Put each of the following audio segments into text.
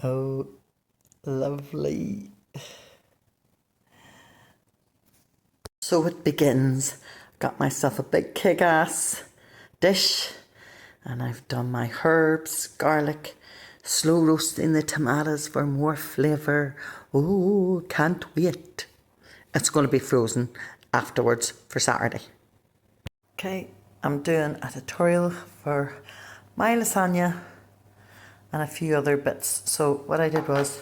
Oh, lovely. So it begins. Got myself a big kick-ass dish and I've done my herbs, garlic, slow roasting the tomatoes for more flavour. Oh, can't wait. It's going to be frozen afterwards for Saturday. Okay, I'm doing a tutorial for my lasagna and a few other bits. So what I did was,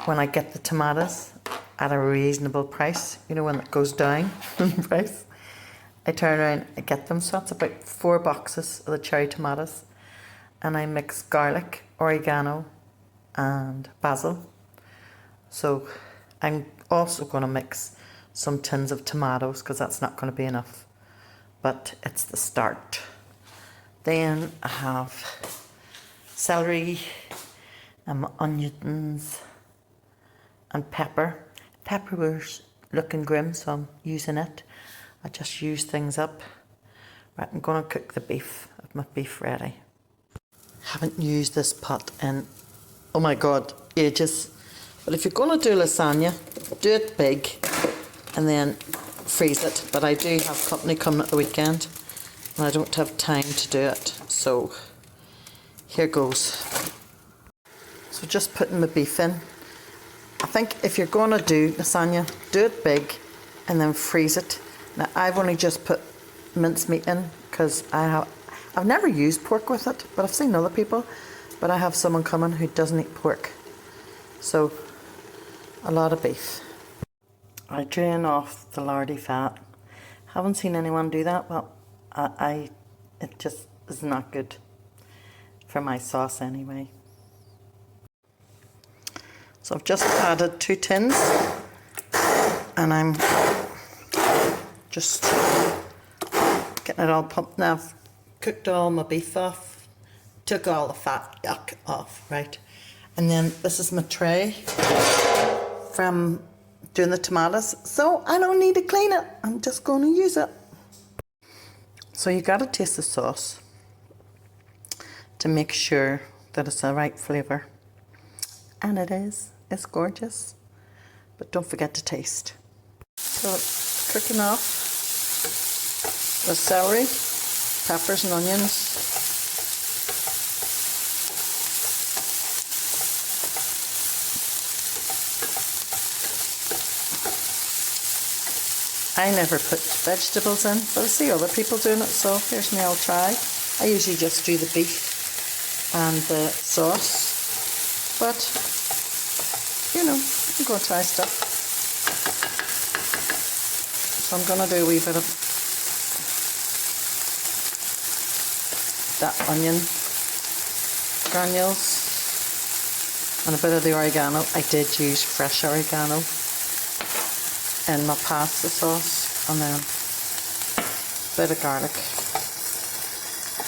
when I get the tomatoes at a reasonable price, you know, when it goes down in price, I turn around, I get them. So that's about 4 boxes of the cherry tomatoes, and I mix garlic, oregano and basil. So I'm also going to mix some tins of tomatoes because that's not going to be enough, but it's the start. Then I have celery and onions and pepper. Pepper was looking grim, so I'm using it. I just use things up. Right, I'm going to cook the beef. I have my beef ready. Haven't used this pot in, oh my god, ages. But if you're going to do lasagna, do it big and then freeze it. But I do have company coming at the weekend and I don't have time to do it. So here goes. So just putting the beef in. I think if you're going to do lasagna, do it big and then freeze it. Now I've only just put mincemeat in because I've never used pork with it, but I've seen other people. But I have someone coming who doesn't eat pork, so a lot of beef. I drain off the lardy fat. Haven't seen anyone do that. Well, it just is not good for my sauce anyway. So I've just added 2 tins and I'm just getting it all pumped now. I've cooked all my beef off, took all the fat yuck off, right? And then this is my tray from doing the tomatoes, so I don't need to clean it. I'm just going to use it. So you got to taste the sauce to make sure that it's the right flavour. And it is. It's gorgeous. But don't forget to taste. So cooking off the celery, peppers and onions. I never put vegetables in, but I see other people doing it, so here's me, I'll try. I usually just do the beef and the sauce, but you know, I'm going to try stuff. So I'm going to do a wee bit of that onion granules and a bit of the oregano. I did use fresh oregano in my pasta sauce, and then a bit of garlic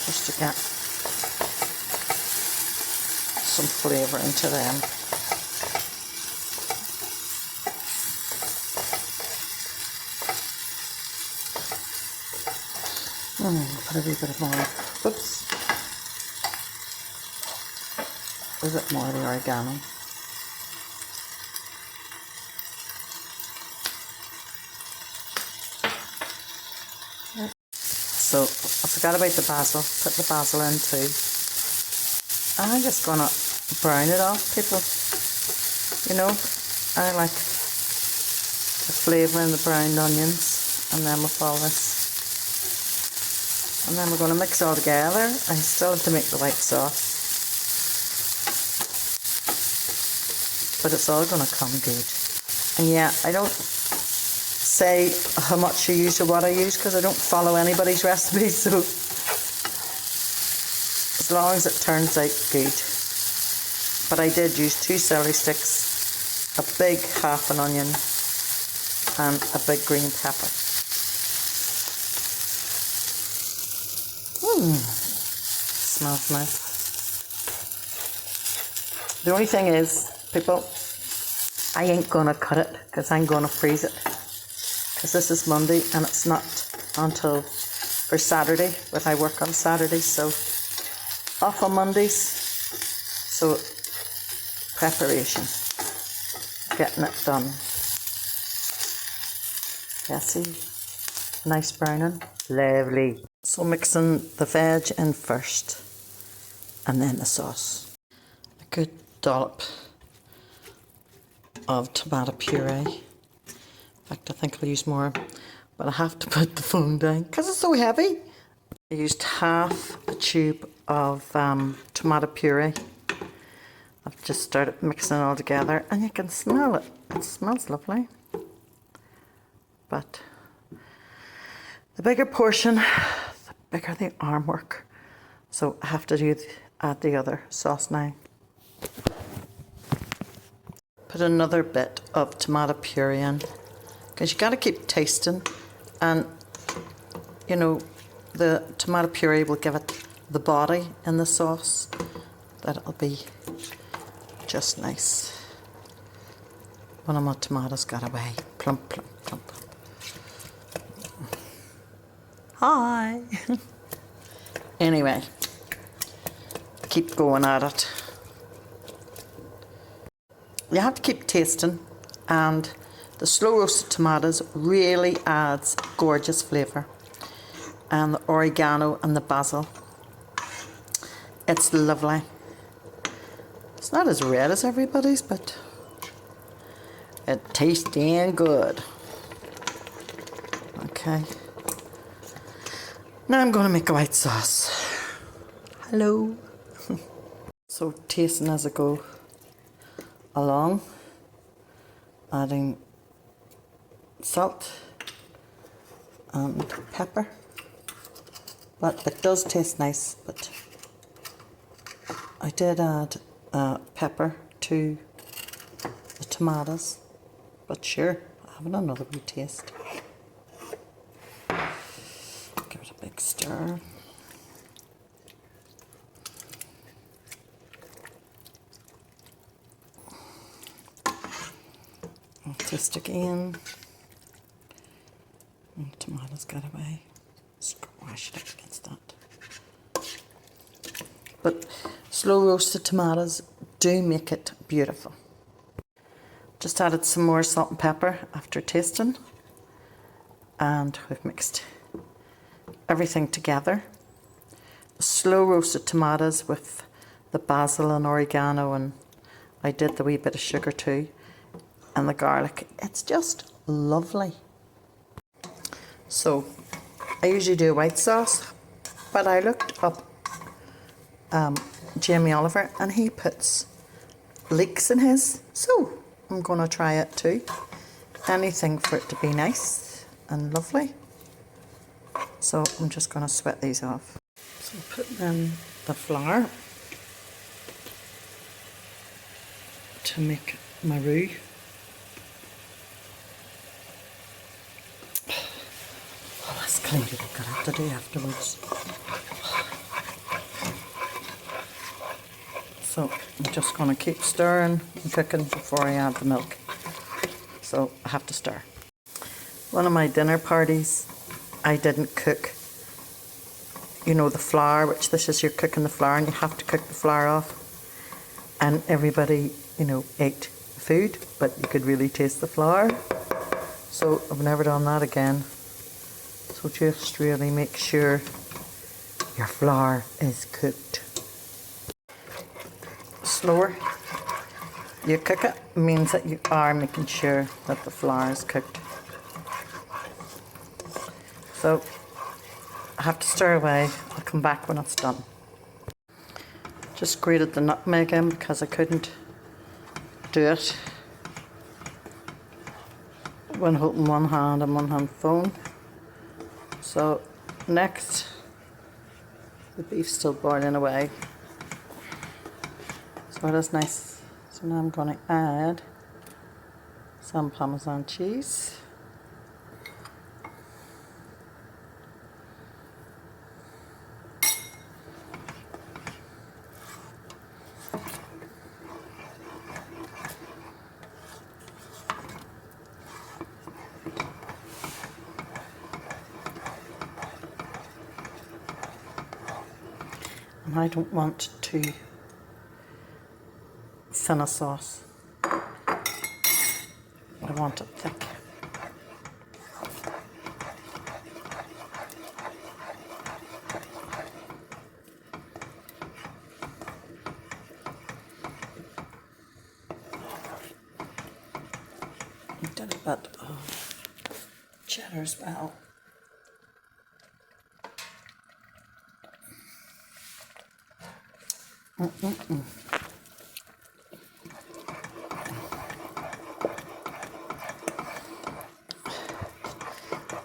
just to get some flavour into them. Put a wee bit of more, oops, a bit more of the oregano. So I forgot about the basil, put the basil in too. And I'm just gonna brown it off, people. You know, I like the flavour in the browned onions, and then with all this. And then we're going to mix it all together. I still have to make the white sauce, but it's all going to come good. And yeah, I don't say how much I use or what I use because I don't follow anybody's recipes, so as long as it turns out good. But I did use 2 celery sticks, a big half an onion and a big green pepper. Smells nice. The only thing is, people, I ain't gonna cut it because I'm gonna freeze it. Because this is Monday and it's not until for Saturday, but I work on Saturdays, so off on Mondays. So preparation. Getting it done. Yeah, see? Nice browning. Lovely. So mixing the veg in first and then the sauce. A good dollop of tomato puree. In fact, I think I'll use more, but I have to put the phone down because it's so heavy. I used half a tube of tomato puree. I've just started mixing it all together and you can smell it. It smells lovely. But the bigger portion, the bigger the arm work. So I have to add the other sauce now. Put another bit of tomato puree in because you got to keep tasting, and you know the tomato puree will give it the body in the sauce that it'll be just nice. One of my tomatoes got away. Plump, plump, plump. Hi. Anyway, keep going at it. You have to keep tasting, and the slow roasted tomatoes really adds gorgeous flavour. And the oregano and the basil. It's lovely. It's not as red as everybody's, but it tastes damn good. Okay. Now I'm going to make a white sauce. Hello. So tasting as I go along, adding salt and pepper. But it does taste nice, but I did add pepper to the tomatoes. But sure, having another wee taste. Give it a big stir. And taste again. And the tomatoes got away. Squash it up against that. But slow roasted tomatoes do make it beautiful. Just added some more salt and pepper after tasting, and we've mixed everything together. The slow roasted tomatoes with the basil and oregano, and I did the wee bit of sugar too, and the garlic. It's just lovely. So I usually do a white sauce, but I looked up Jamie Oliver and he puts leeks in his, so I'm going to try it too. Anything for it to be nice and lovely. So I'm just going to sweat these off. So put in the flour to make my roux. Oh, that's clean. I'm going to have to do afterwards. So I'm just going to keep stirring and cooking before I add the milk. So I have to stir. One of my dinner parties, I didn't cook, you know, the flour, which this is, you're cooking the flour and you have to cook the flour off. And everybody, you know, ate food, but you could really taste the flour. So I've never done that again. So just really make sure your flour is cooked. Slower you cook it means that you are making sure that the flour is cooked. So I have to stir away. I'll come back when it's done. Just grated the nutmeg in because I couldn't do it when holding one hand and one hand phone. So next, the beef's still boiling away. So it is nice. So now I'm going to add some Parmesan cheese. And I don't want to thinner sauce. I want it thick. I did a bit of cheddar as well.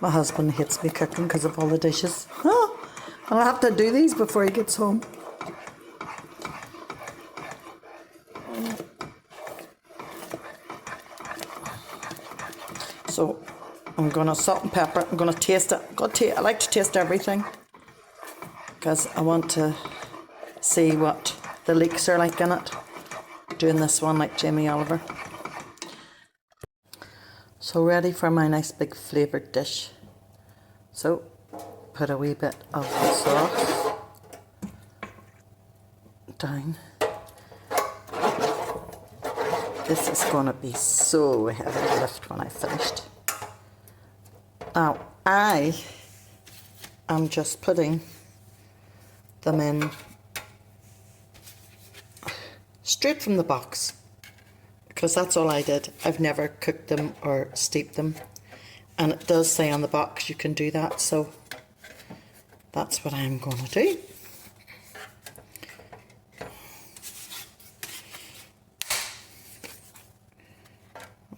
My husband hates me cooking because of all the dishes. I'll have to do these before he gets home. So I'm gonna salt and pepper. I'm gonna taste it. I like to taste everything because I want to see what the leeks are like in it. Doing this one like Jamie Oliver. So ready for my nice big flavoured dish. So put a wee bit of the sauce down. This is going to be so heavy to lift when I finished. Now I am just putting them in straight from the box, because that's all I did. I've never cooked them or steeped them, and it does say on the box you can do that, so that's what I'm going to do.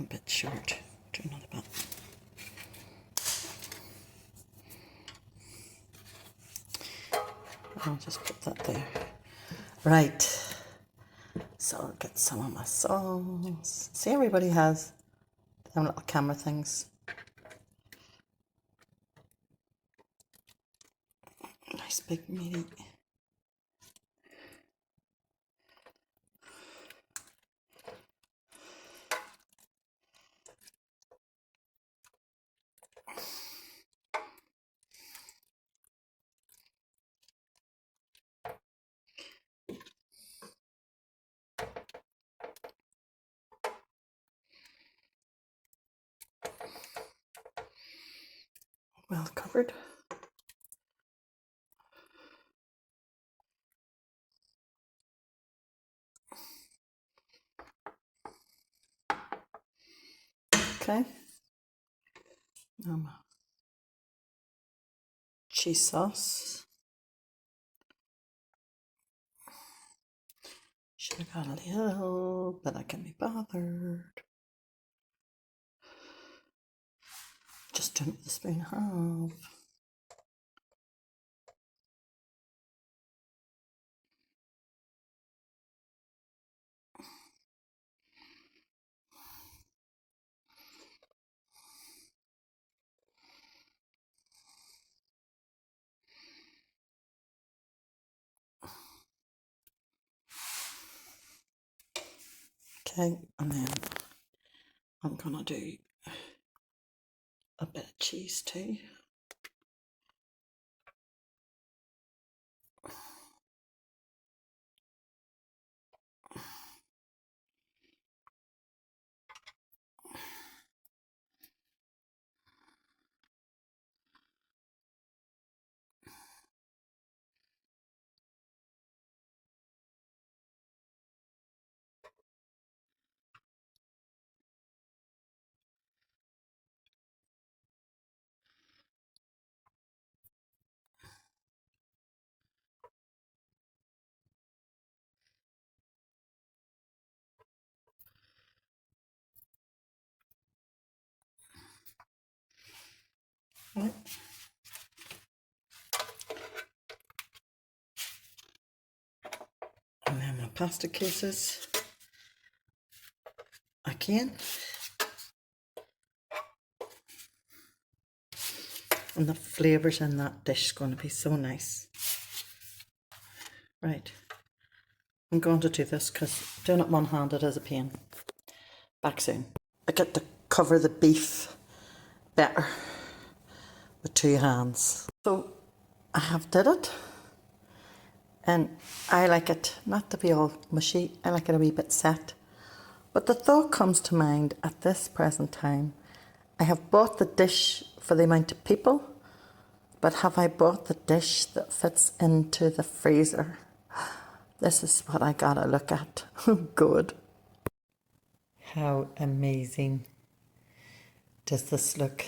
A bit short, do another bit. I'll just put that there. Right. So I'll get some of my sauce. See, everybody has them little camera things. Nice big meaty. Well covered. Okay. Cheese sauce. Should have got a little, but I can't be bothered. Just doing it with a spoon and a half. Okay, and then I'm gonna do a bit of cheese too. Right. And then my pasta cases. Again. And the flavours in that dish is going to be so nice. Right. I'm going to do this because doing it one-handed is a pain. Back soon. I get to cover the beef better with two hands. So I have did it. And I like it not to be all mushy, I like it a wee bit set. But the thought comes to mind at this present time, I have bought the dish for the amount of people, but have I bought the dish that fits into the freezer? This is what I gotta look at. Good. How amazing does this look?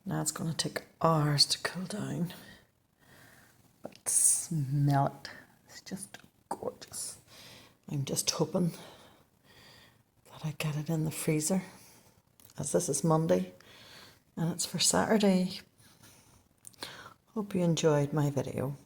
Now it's gonna take hours to cool down. But smell it. It's just gorgeous. I'm just hoping that I get it in the freezer, as this is Monday and it's for Saturday. Hope you enjoyed my video.